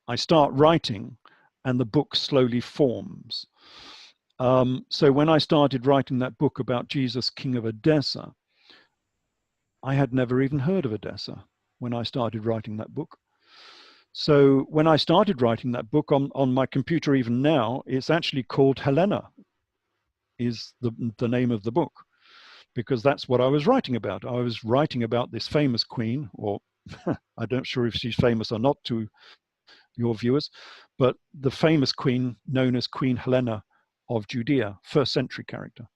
I start writing and the book slowly forms. So when I started writing that book about Jesus, King of Edessa, I had never even heard of Edessa when I started writing that book. So when I started writing that book on my computer, even now, it's actually called Helena, is the name of the book, because that's what I was writing about. I was writing about this famous queen, or I'm not sure if she's famous or not to your viewers, but the famous queen known as Queen Helena of Judea, first century character.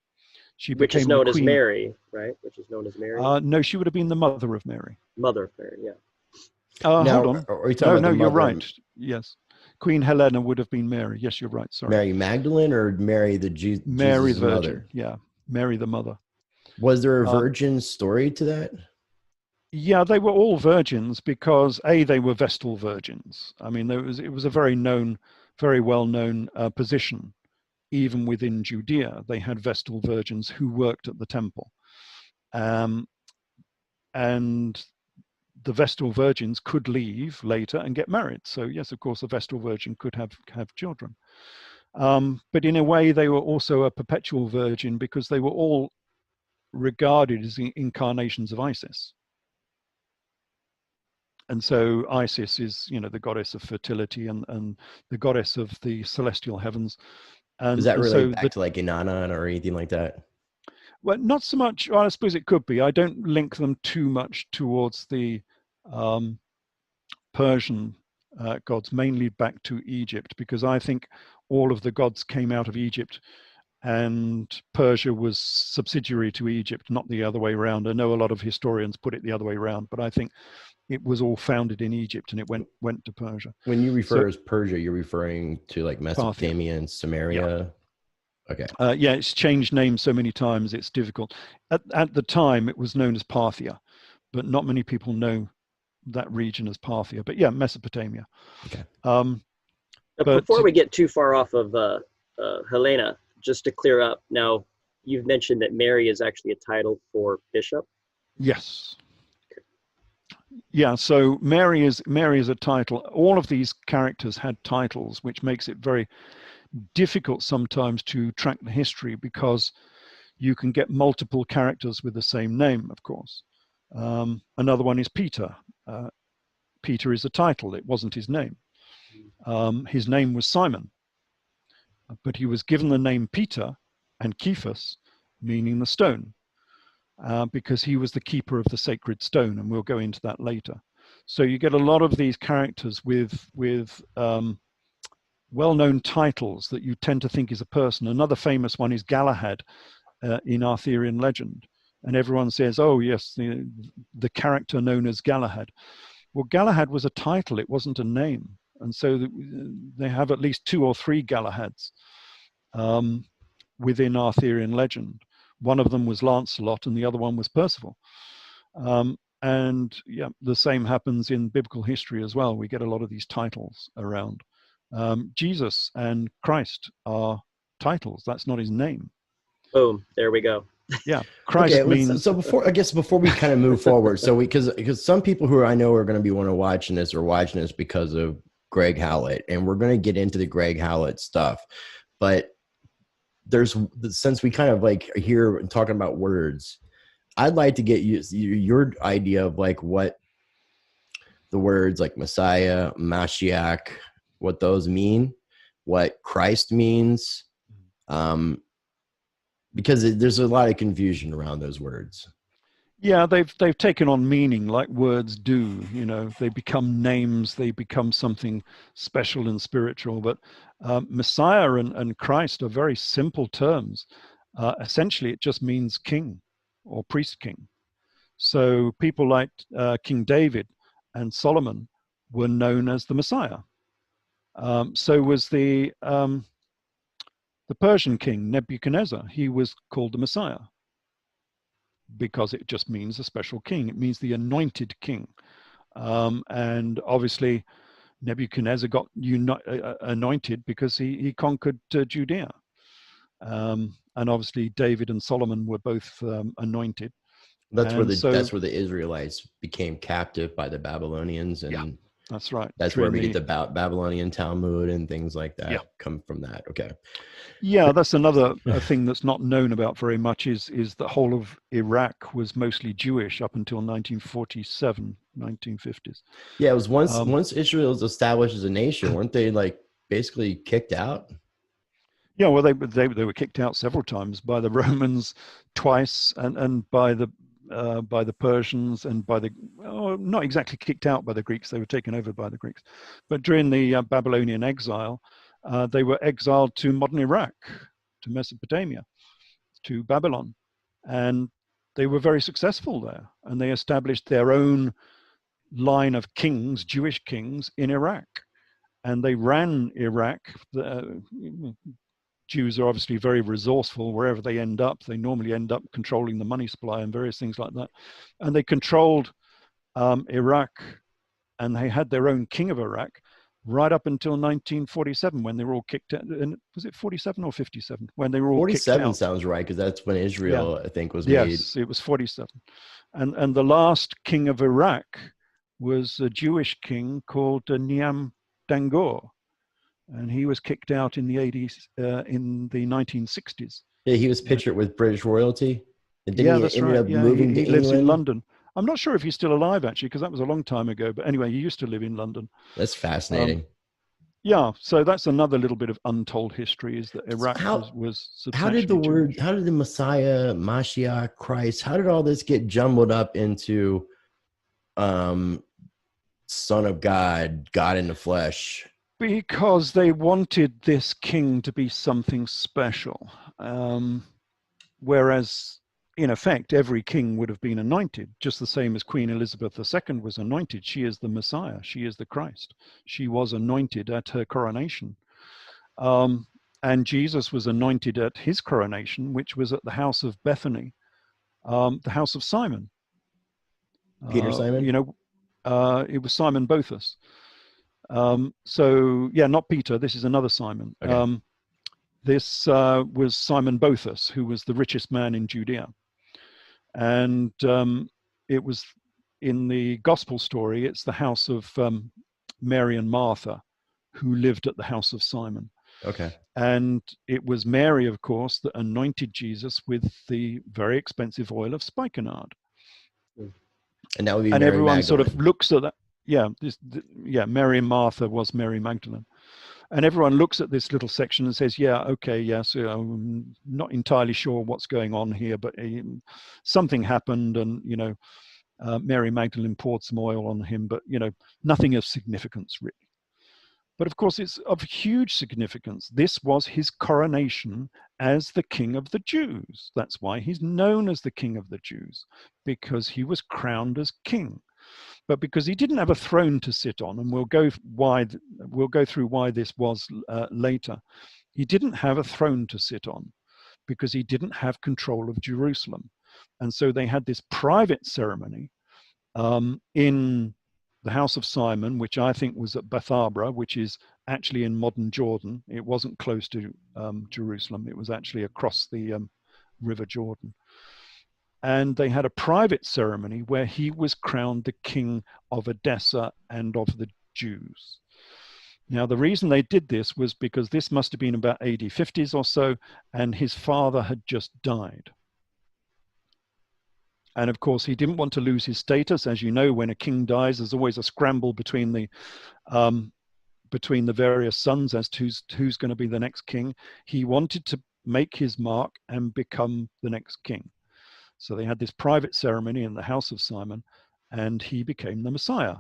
Which is known as Mary, right? Which is known as Mary? No, she would have been the mother of Mary. Mother of Mary, yeah. Hold on. No, you're right. Yes. Queen Helena would have been Mary. Yes, you're right. Sorry. Mary Magdalene or Mary the Mary the Virgin. Mother? Yeah, Mary the mother. Was there a virgin story to that? Yeah, they were all virgins because they were Vestal virgins. I mean, it was a very well-known position. Even within Judea, they had Vestal virgins who worked at the temple. And the Vestal virgins could leave later and get married. So yes, of course, a Vestal virgin could have children. But in a way, they were also a perpetual virgin because they were all regarded as incarnations of Isis. And so Isis is, the goddess of fertility and the goddess of the celestial heavens. And is that really back to like Inanna or anything like that? Well, not so much. Well, I suppose it could be. I don't link them too much towards the Persian gods, mainly back to Egypt, because I think all of the gods came out of Egypt and Persia was subsidiary to Egypt, not the other way around. I know a lot of historians put it the other way around, but I think it was all founded in Egypt and it went to Persia. When you refer as Persia, you're referring to like Mesopotamia and Samaria? Yeah. Okay. Yeah, it's changed names so many times, it's difficult. At the time, it was known as Parthia, but not many people know that region as Parthia. But yeah, Mesopotamia. Okay. But before we get too far off of Helena, just to clear up, now you've mentioned that Mary is actually a title for bishop. Yes. Yeah, so Mary is a title. All of these characters had titles, which makes it very difficult sometimes to track the history because you can get multiple characters with the same name, of course. Another one is Peter. Peter is a title. It wasn't his name. His name was Simon, but he was given the name Peter and Kephas, meaning the stone. Because he was the keeper of the sacred stone, and we'll go into that later. So you get a lot of these characters with well-known titles that you tend to think is a person. Another famous one is Galahad in Arthurian legend, And everyone says, oh, yes, the character known as Galahad. Well, Galahad was a title, it wasn't a name. And so they have at least 2 or 3 Galahads within Arthurian legend. One of them was Lancelot and the other one was Percival. And yeah, the same happens in biblical history as well. We get a lot of these titles around. Jesus and Christ are titles. That's not his name. Boom, there we go. Yeah, Christ means. So before we kind of move forward, so because some people who I know are going to be watching this because of Greg Howlett, and we're going to get into the Greg Howlett stuff, but since we kind of like are here and talking about words, I'd like to get your idea of like what the words like Messiah, Mashiach, what those mean, what Christ means. Because there's a lot of confusion around those words. Yeah, they've taken on meaning like words do. You know, they become names, they become something special and spiritual. But Messiah and Christ are very simple terms. Essentially, it just means king or priest king. So people like King David and Solomon were known as the Messiah. So was the Persian king Nebuchadnezzar. He was called the Messiah because it just means a special king. It means the anointed king. And obviously Nebuchadnezzar got anointed because he conquered Judea. And obviously David and Solomon were both anointed. That's where the Israelites became captive by the Babylonians, and yeah, that's right. That's where we get the Babylonian Talmud and things like that come from that. Okay. Yeah, that's another thing that's not known about very much is the whole of Iraq was mostly Jewish up until 1947, 1950s. Yeah, it was once Israel was established as a nation, weren't they like basically kicked out? Yeah, well, they were kicked out several times by the Romans twice, and by the Persians and not exactly kicked out by the Greeks. They were taken over by the Greeks, but during the Babylonian exile, they were exiled to modern Iraq, to Mesopotamia, to Babylon, and they were very successful there. And they established their own line of kings, Jewish kings, in Iraq, and they ran Iraq. Jews are obviously very resourceful. Wherever they end up, they normally end up controlling the money supply and various things like that. And they controlled Iraq, and they had their own king of Iraq right up until 1947 when they were all kicked out. And was it 47 or 57 when they were all kicked out? 47 sounds right, because that's when Israel, I think, was made. Yes, it was 47. And the last king of Iraq was a Jewish king called Niam Dangor. And he was kicked out in the 1960s. Yeah, he was pictured with British royalty. And that's right. He lives in London. I'm not sure if he's still alive, actually, because that was a long time ago. But anyway, he used to live in London. That's fascinating. Yeah, so that's another little bit of untold history, is that Iraq was substantially how did the Messiah, Mashiach, Christ, how did all this get jumbled up into Son of God, God in the flesh? Because they wanted this king to be something special. Whereas, in effect, every king would have been anointed, just the same as Queen Elizabeth II was anointed. She is the Messiah. She is the Christ. She was anointed at her coronation. And Jesus was anointed at his coronation, which was at the house of Bethany, the house of Simon. Peter Simon? It was Simon Boethus. So yeah, not Peter. This is another Simon. Okay. This was Simon Boethus, who was the richest man in Judea, and it was in the gospel story. It's the house of Mary and Martha, who lived at the house of Simon. Okay. And it was Mary, of course, that anointed Jesus with the very expensive oil of spikenard. And that would be and Mary everyone Magdalene. Sort of looks at that. Yeah, Mary and Martha was Mary Magdalene. And everyone looks at this little section and says, yeah, okay, yes, I'm not entirely sure what's going on here, but something happened, and, Mary Magdalene poured some oil on him, but, nothing of significance, really. But of course, it's of huge significance. This was his coronation as the King of the Jews. That's why he's known as the King of the Jews, because he was crowned as king. But because he didn't have a throne to sit on, and we'll go through why this was later, he didn't have a throne to sit on because he didn't have control of Jerusalem. And so they had this private ceremony in the house of Simon, which I think was at Bethabara, which is actually in modern Jordan. It wasn't close to Jerusalem. It was actually across the River Jordan. And they had a private ceremony where he was crowned the king of Edessa and of the Jews. Now, the reason they did this was because this must have been about AD 50s or so, and his father had just died. And of course, he didn't want to lose his status. As you know, when a king dies, there's always a scramble between the various sons as to who's going to be the next king. He wanted to make his mark and become the next king. So they had this private ceremony in the house of Simon, and he became the Messiah,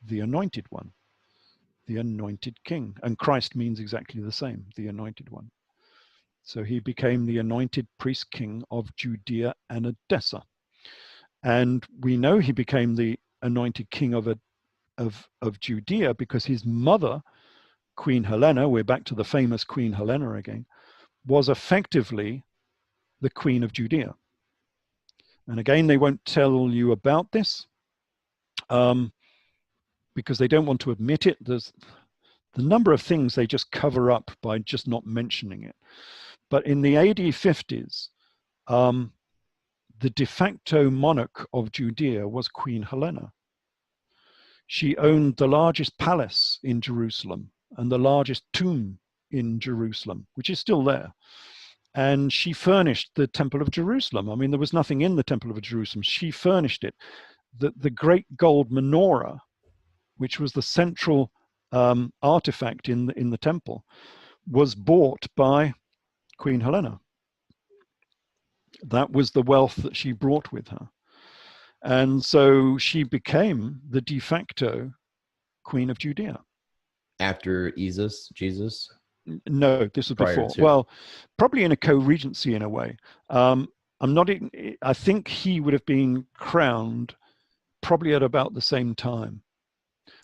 the anointed one, the anointed king. And Christ means exactly the same, the anointed one. So he became the anointed priest king of Judea and Edessa. And we know he became the anointed king of Judea because his mother, Queen Helena, we're back to the famous Queen Helena again, was effectively the Queen of Judea. And again, they won't tell you about this because they don't want to admit it. There's the number of things they just cover up by just not mentioning it. But in the AD 50s, the de facto monarch of Judea was Queen Helena. She owned the largest palace in Jerusalem and the largest tomb in Jerusalem, which is still there. And she furnished the Temple of Jerusalem. I mean, there was nothing in the Temple of Jerusalem. She furnished it. The great gold menorah, which was the central artifact in the temple, was bought by Queen Helena. That was the wealth that she brought with her. And so she became the de facto Queen of Judea. After Jesus? No, this was before. Well, probably in a co-regency in a way. I think he would have been crowned probably at about the same time.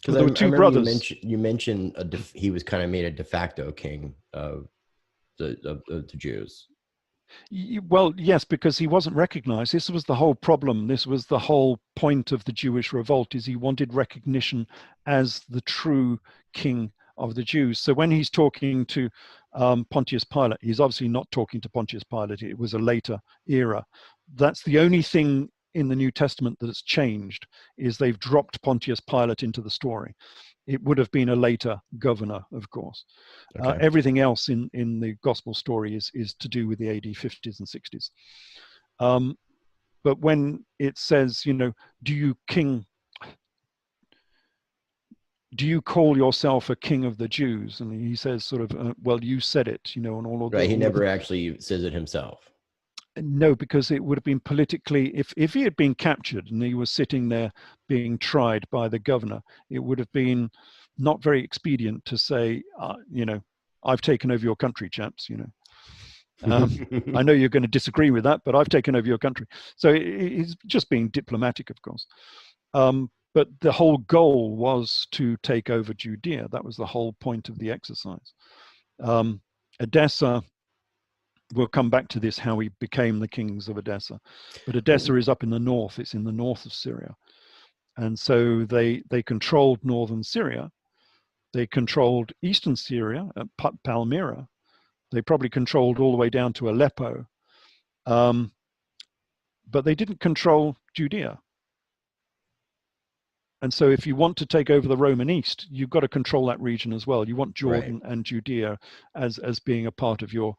Because there were two brothers. You mentioned he was kind of made a de facto king of the Jews. Well, yes, because he wasn't recognized. This was the whole problem. This was the whole point of the Jewish revolt, is he wanted recognition as the true king of the Jews. So when he's talking to Pontius Pilate, he's obviously not talking to Pontius Pilate. It was a later era. That's the only thing in the New Testament that has changed, is they've dropped Pontius Pilate into the story. It would have been a later governor, of course. Okay. Everything else in the gospel story is to do with the AD 50s and 60s. But when it says, do you call yourself a king of the Jews? And he says sort of, well, you said it, and all of that. Right, he never actually says it himself. No, because it would have been politically, if he had been captured and he was sitting there being tried by the governor, it would have been not very expedient to say, I've taken over your country, chaps, I know you're going to disagree with that, but I've taken over your country. So he's just being diplomatic, of course. But the whole goal was to take over Judea. That was the whole point of the exercise. Edessa, we'll come back to this, how he became the kings of Edessa. But Edessa is up in the north. It's in the north of Syria. And so they controlled northern Syria. They controlled eastern Syria at Palmyra. They probably controlled all the way down to Aleppo. But they didn't control Judea. And so if you want to take over the Roman East, you've got to control that region as well. You want Jordan and Judea as being a part of your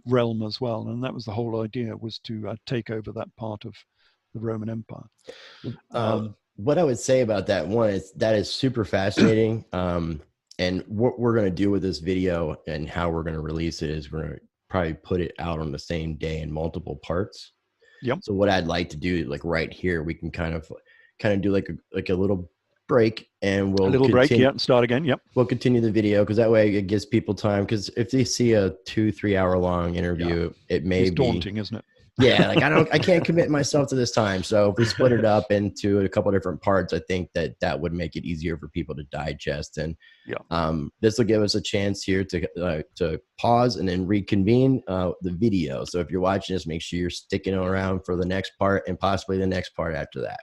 realm as well. And that was the whole idea, was to take over that part of the Roman Empire. What I would say about that one is that is super fascinating. And what we're going to do with this video and how we're going to release it is we're going to probably put it out on the same day in multiple parts. Yep. So what I'd like to do, like right here, we can kind of do like a little break, and we'll a little break, yeah, and start again. Yep. We'll continue the video because that way it gives people time. Because if they see a 2-3 hour long interview, it may be daunting, isn't it? Yeah, like I can't commit myself to this time. So if we split it up into a couple different parts, I think that would make it easier for people to digest. And this will give us a chance here to pause and then reconvene the video. So if you're watching this, make sure you're sticking around for the next part and possibly the next part after that.